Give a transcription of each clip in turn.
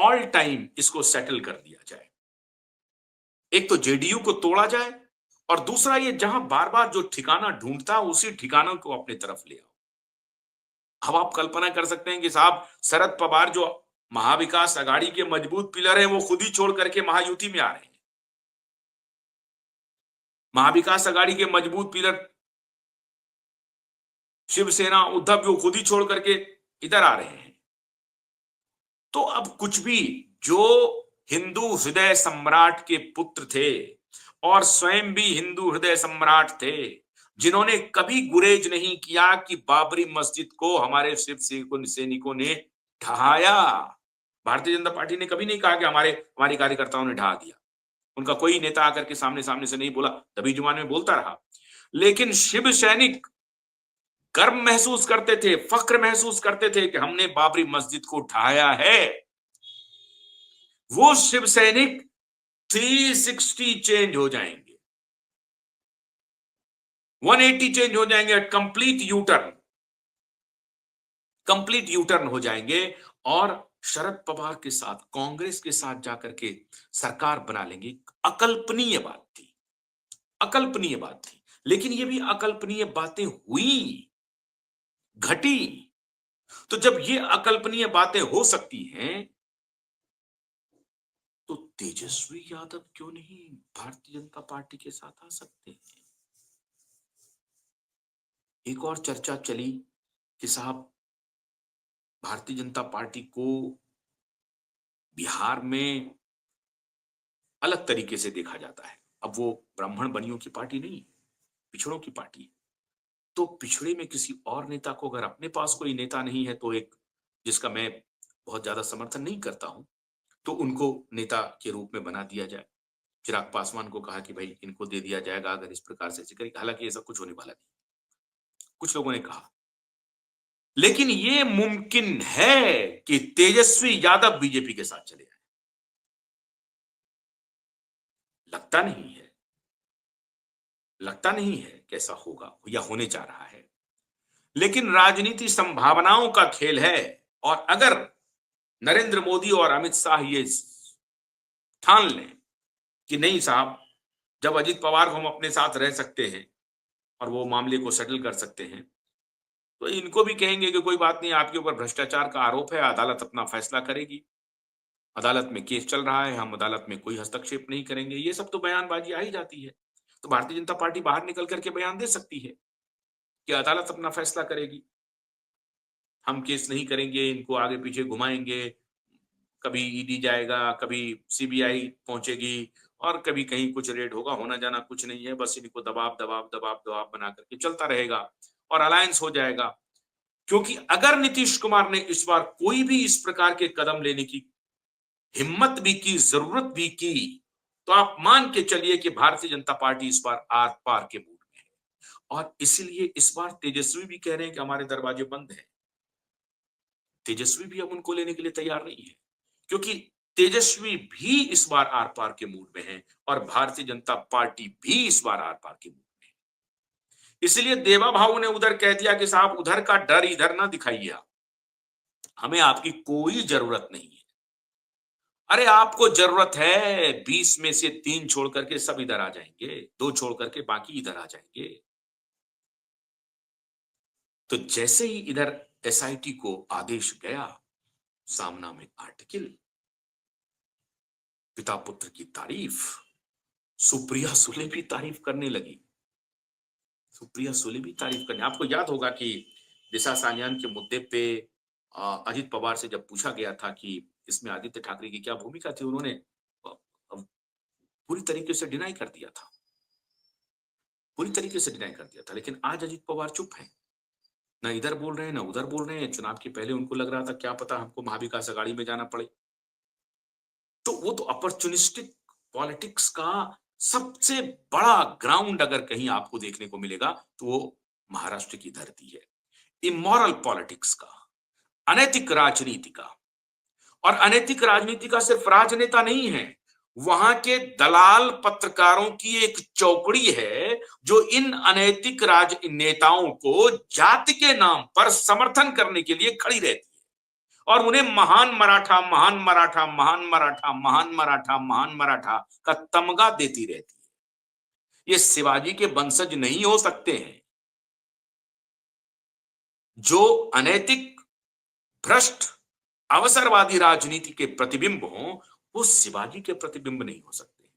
All time इसको settle कर दिया जाए। एक तो जेडीयू को तोड़ा जाए और दूसरा ये जहां बार बार जो ठिकाना ढूंढता है उसी ठिकानों को अपनी तरफ ले आओ। अब आप कल्पना कर सकते हैं कि साहब शरद पवार जो महाविकास आघाड़ी के मजबूत पिलर है वो खुद ही छोड़ करके महायुति में आ रहे हैं। महाविकास आघाड़ी के मजबूत पिलर शिवसेना उद्धव जो खुद ही छोड़ करके इधर आ रहे हैं। तो अब कुछ भी जो हिंदू हृदय सम्राट के पुत्र थे और स्वयं भी हिंदू हृदय सम्राट थे, जिन्होंने कभी गुरेज नहीं किया कि बाबरी मस्जिद को हमारे शिव सैनिकों ने ढहाया। भारतीय जनता पार्टी ने कभी नहीं कहा कि हमारे कार्यकर्ताओं ने ढहा दिया। उनका कोई नेता आकर के सामने सामने से नहीं बोला, दबी जुबान में बोलता रहा। लेकिन शिव सैनिक गर्व महसूस करते थे, फख्र महसूस करते थे कि हमने बाबरी मस्जिद को ढहाया है। वो शिव सैनिक 360 चेंज हो जाएंगे, 180 चेंज हो जाएंगे, कंप्लीट यू टर्न हो जाएंगे और शरद पवार के साथ, कांग्रेस के साथ जाकर के सरकार बना लेंगे। अकल्पनीय बात थी। लेकिन ये भी अकल्पनीय बातें हुई, घटी। तो जब ये अकल्पनीय बातें हो सकती हैं तो तेजस्वी यादव क्यों नहीं भारतीय जनता पार्टी के साथ आ सकते हैं? एक और चर्चा चली कि साहब भारतीय जनता पार्टी को बिहार में अलग तरीके से देखा जाता है। अब वो ब्राह्मण बनियों की पार्टी नहीं, पिछड़ों की पार्टी है। तो पिछड़े में किसी और नेता को, अगर अपने पास कोई नेता नहीं है तो एक जिसका मैं बहुत ज्यादा समर्थन नहीं करता हूं, तो उनको नेता के रूप में बना दिया जाए। चिराग पासवान को कहा कि भाई इनको दे दिया जाएगा अगर इस प्रकार से करेंगे। हालांकि ऐसा कुछ होने वाला नहीं, कुछ लोगों ने कहा। लेकिन ये मुमकिन है कि तेजस्वी यादव बीजेपी के साथ चले जाए। लगता नहीं है कैसा होगा या होने जा रहा है। लेकिन राजनीति संभावनाओं का खेल है। और अगर नरेंद्र मोदी और अमित शाह ये ठान लें कि नहीं साहब, जब अजित पवार को हम अपने साथ रह सकते हैं और वो मामले को सेटल कर सकते हैं, तो इनको भी कहेंगे कि कोई बात नहीं, आपके ऊपर भ्रष्टाचार का आरोप है, अदालत अपना फैसला करेगी, अदालत में केस चल रहा है, हम अदालत में कोई हस्तक्षेप नहीं करेंगे। ये सब तो बयानबाजी आ ही जाती है। तो भारतीय जनता पार्टी बाहर निकल करके बयान दे सकती है कि अदालत अपना फैसला करेगी, हम केस नहीं करेंगे, इनको आगे पीछे घुमाएंगे, कभी ईडी जाएगा, कभी सीबीआई पहुंचेगी और कभी कहीं कुछ रेड होगा, होना जाना कुछ नहीं है, बस इनको दबाव बना करके चलता रहेगा और अलायंस हो जाएगा। क्योंकि अगर नीतीश कुमार ने इस बार कोई भी इस प्रकार के कदम लेने की हिम्मत भी की, जरूरत भी की, तो आप मान के चलिए कि भारतीय जनता पार्टी इस बार आर पार के मूड में है। और इसीलिए इस बार तेजस्वी भी कह रहे हैं कि हमारे दरवाजे बंद हैं। तेजस्वी भी अब उनको लेने के लिए तैयार नहीं है, क्योंकि तेजस्वी भी इस बार आर पार के मूड में है और भारतीय जनता पार्टी भी इस बार आर पार के मूड में है। इसलिए देवा भाऊ ने उधर कह दिया कि साहब उधर का डर इधर ना दिखाइए, आप, हमें आपकी कोई जरूरत नहीं है। अरे आपको जरूरत है, 20 में से 3 छोड़ करके सब इधर आ जाएंगे, 2 छोड़ करके बाकी इधर आ जाएंगे। तो जैसे ही इधर एसआईटी को आदेश गया, सामना में आर्टिकल, पिता पुत्र की तारीफ, सुप्रिया सुले भी तारीफ करने लगी। आपको याद होगा कि दिशा सान्याल के मुद्दे पे अजित पवार से जब पूछा गया था कि इसमें आदित्य ठाकरे की क्या भूमिका थी, उन्होंने पूरी तरीके से डिनाई कर दिया था। लेकिन आज अजित पवार चुप है, ना इधर बोल रहे हैं ना उधर बोल रहे हैं। चुनाव के पहले उनको लग रहा था क्या पता हमको महाविकास आघाड़ी में जाना पड़े। तो वो तो अपॉर्चुनिस्टिक पॉलिटिक्स का सबसे बड़ा ग्राउंड अगर कहीं आपको देखने को मिलेगा तो वो महाराष्ट्र की धरती है। इमोरल पॉलिटिक्स का, अनैतिक राजनीति का। और अनैतिक राजनीति का सिर्फ राजनेता नहीं है, वहां के दलाल पत्रकारों की एक चौकड़ी है जो इन अनैतिक राजनेताओं को जाति के नाम पर समर्थन करने के लिए खड़ी रहती है। और उन्हें महान मराठा, महान मराठा, महान मराठा, महान मराठा, महान मराठा का तमगा देती रहती है। ये शिवाजी के वंशज नहीं हो सकते हैं। जो अनैतिक, भ्रष्ट, अवसरवादी राजनीति के प्रतिबिंब हों, वो शिवाजी के प्रतिबिंब नहीं हो सकते।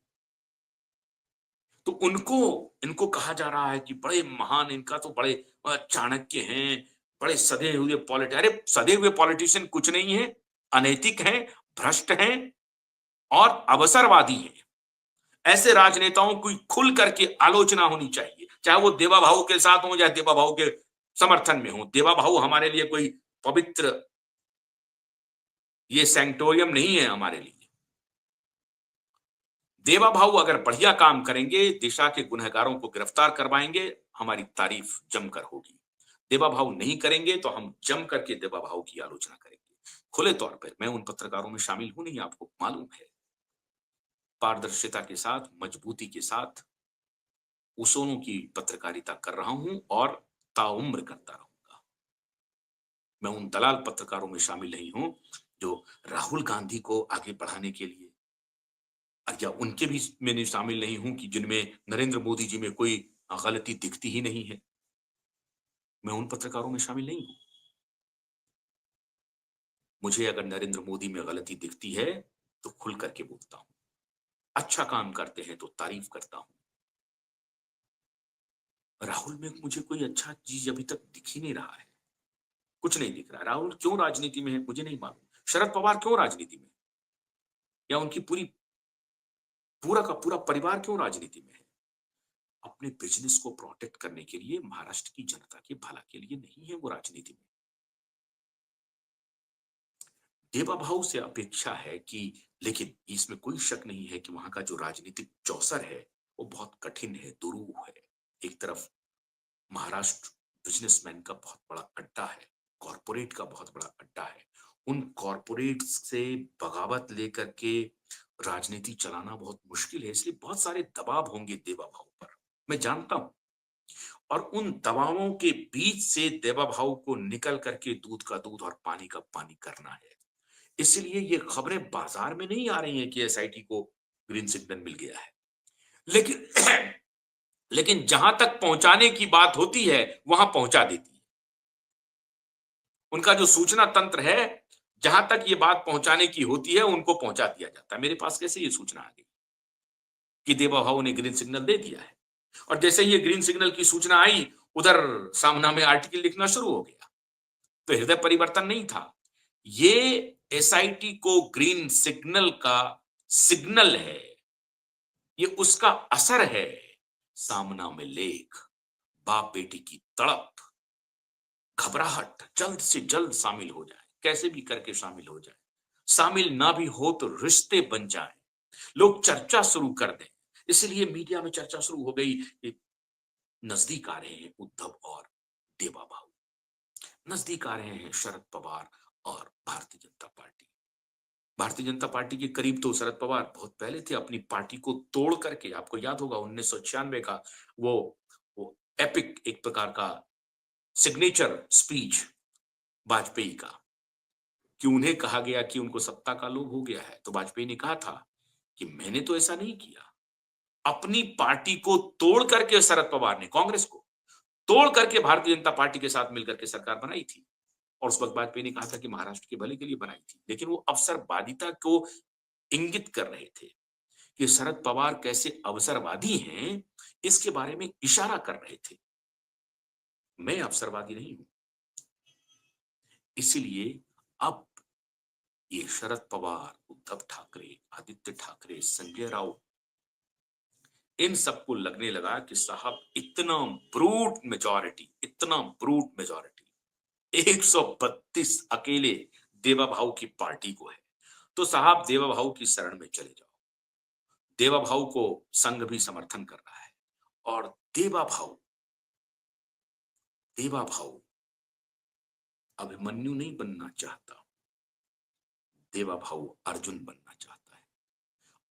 तो उनको, इनको कहा जा रहा है कि बड़े महान, इनका तो बड़े चाणक्य हैं, बड़े सधे हुए अरे सधे हुए पॉलिटिशियन कुछ नहीं है, अनैतिक हैं, भ्रष्ट हैं और अवसरवादी हैं। ऐसे राजनेताओं की खुल करके आलोचना होनी चाहिए, चाहे वो देवा भाऊ के साथ हो या देवा भाऊ के समर्थन में हो। देवा भाऊ हमारे लिए कोई पवित्र ये सैंक्टोरियम नहीं है हमारे लिए। देवा भाऊ अगर बढ़िया काम करेंगे, दिशा के गुनहगारों को गिरफ्तार करवाएंगे, हमारी तारीफ जमकर होगी। देवा भाऊ नहीं करेंगे तो हम जम करके देवा भाऊ की आलोचना करेंगे। खुले तौर पर मैं उन पत्रकारों में शामिल हूं नहीं, आपको मालूम है। पारदर्शिता के साथ, मजबूती के साथ उसूलों की पत्रकारिता कर रहा हूं और ताउम्र करता रहूंगा। मैं उन दलाल पत्रकारों में शामिल नहीं हूं जो राहुल गांधी को आगे बढ़ाने के लिए, या उनके भी मैंने शामिल नहीं हूं कि जिनमें नरेंद्र मोदी जी में कोई गलती दिखती ही नहीं है। मैं उन पत्रकारों में शामिल नहीं हूं। मुझे अगर नरेंद्र मोदी में गलती दिखती है तो खुल करके बोलता हूं। अच्छा काम करते हैं तो तारीफ करता हूं। राहुल में मुझे कोई अच्छा चीज अभी तक दिख ही नहीं रहा है। कुछ नहीं दिख रहा। राहुल क्यों राजनीति में है मुझे नहीं मालूम। शरद पवार क्यों राजनीति में है, या उनकी पूरा का पूरा परिवार क्यों राजनीति में है? अपने बिजनेस को प्रोटेक्ट करने के लिए, महाराष्ट्र की जनता के भला के लिए नहीं है वो राजनीति में। देवा भाऊ से अपेक्षा है कि, लेकिन इसमें कोई शक नहीं है कि वहां का जो राजनीतिक चौसर है वो बहुत कठिन है, दुरूह है। एक तरफ महाराष्ट्र बिजनेसमैन का बहुत बड़ा अड्डा है, कॉरपोरेट का बहुत बड़ा अड्डा है। उन कॉरपोरेट से बगावत लेकर के राजनीति चलाना बहुत मुश्किल है, इसलिए बहुत सारे दबाव होंगे देवा भाऊ पर, मैं जानता हूं। और उन दबावों के बीच से देवा भाऊ को निकल करके दूध का दूध और पानी का पानी करना है। इसलिए ये खबरें बाजार में नहीं आ रही हैं कि एसआईटी को ग्रीन सिग्नल मिल गया है। लेकिन लेकिन जहां तक पहुंचाने की बात होती है वहां पहुंचा देती है। उनका जो सूचना तंत्र है, जहां तक ये बात पहुंचाने की होती है उनको पहुंचा दिया जाता है। मेरे पास कैसे ये सूचना आ गई कि देवा भाऊ ने ग्रीन सिग्नल दे दिया है? और जैसे ये ग्रीन सिग्नल की सूचना आई, उधर सामना में आर्टिकल लिखना शुरू हो गया। तो हृदय परिवर्तन नहीं था, ये एसआईटी को ग्रीन सिग्नल का सिग्नल है, ये उसका असर है। सामना में लेख, बाप बेटी की तड़प, घबराहट, जल्द से जल्द शामिल हो जाए, कैसे भी करके शामिल हो जाए। शामिल ना भी हो तो रिश्ते बन जाए, लोग चर्चा शुरू कर दें। इसलिए मीडिया में चर्चा शुरू हो गई कि नजदीक आ रहे हैं उद्धव और देवा भाऊ, नजदीक आ रहे हैं शरद पवार और भारतीय जनता पार्टी। भारतीय जनता पार्टी के करीब तो शरद पवार बहुत पहले थे, अपनी पार्टी को तोड़ करके। आपको याद होगा 1996 का वो एपिक, एक प्रकार का सिग्नेचर स्पीच वाजपेयी का, कि उन्हें कहा गया कि उनको सत्ता का लोभ हो गया है, तो वाजपेयी ने कहा था कि मैंने तो ऐसा नहीं किया। अपनी पार्टी को तोड़ करके शरद पवार ने, कांग्रेस को तोड़ करके भारतीय जनता पार्टी के साथ मिलकर के सरकार बनाई थी। और उस वक्त वाजपेयी ने कहा था कि महाराष्ट्र के भले के लिए बनाई थी, लेकिन वो अवसरवादिता को इंगित कर रहे थे कि शरद पवार कैसे अवसरवादी हैं, इसके बारे में इशारा कर रहे थे। मैं अवसरवादी नहीं हूं। इसलिए अब ये शरद पवार, उद्धव ठाकरे, आदित्य ठाकरे, संजय राउत, इन सबको लगने लगा कि साहब इतना ब्रूट मेजॉरिटी, इतना ब्रूट मेजॉरिटी 132 अकेले देवा भाऊ की पार्टी को है, तो साहब देवा भाऊ की शरण में चले जाओ। देवा भाऊ को संघ भी समर्थन कर रहा है, और देवा भाऊ अभिमन्यु नहीं बनना चाहता, देवा भाऊ अर्जुन बनना चाहता है।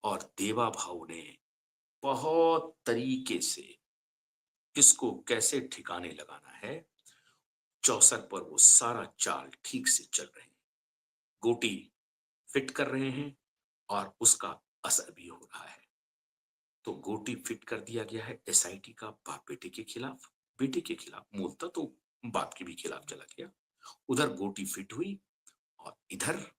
और देवा भाऊ ने बहुत तरीके से किसको कैसे ठिकाने लगाना है, चौसर पर वो सारा चाल ठीक से चल रहे हैं। गोटी फिट कर रहे हैं और उसका असर भी हो रहा है। तो गोटी फिट कर दिया गया है एसआईटी का बाप बेटे के खिलाफ, बेटे के खिलाफ, मूलतः तो बाप के भी खिलाफ चला गया। उधर गोटी फिट हुई और इधर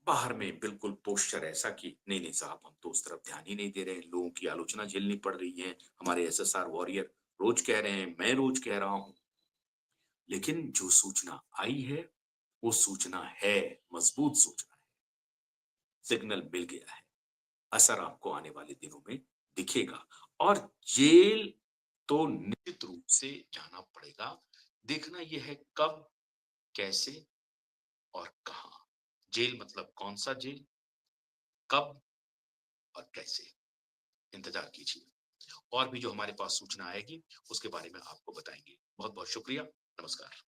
बाहर में बिल्कुल पोस्चर ऐसा कि नहीं नहीं साहब, हम तो उस तरफ ध्यान ही नहीं दे रहे हैं, लोगों की आलोचना झेलनी पड़ रही है, हमारे एसएसआर वॉरियर रोज कह रहे हैं, मैं रोज कह रहा हूं। लेकिन जो सूचना आई है वो सूचना है, मजबूत सूचना है, सिग्नल मिल गया है, असर आपको आने वाले दिनों में दिखेगा। और जेल तो निश्चित रूप से जाना पड़ेगा। देखना यह है कब, कैसे और कहां। जेल मतलब कौन सा जेल, कब और कैसे, इंतजार कीजिए। और भी जो हमारे पास सूचना आएगी उसके बारे में आपको बताएंगे। बहुत बहुत शुक्रिया। नमस्कार।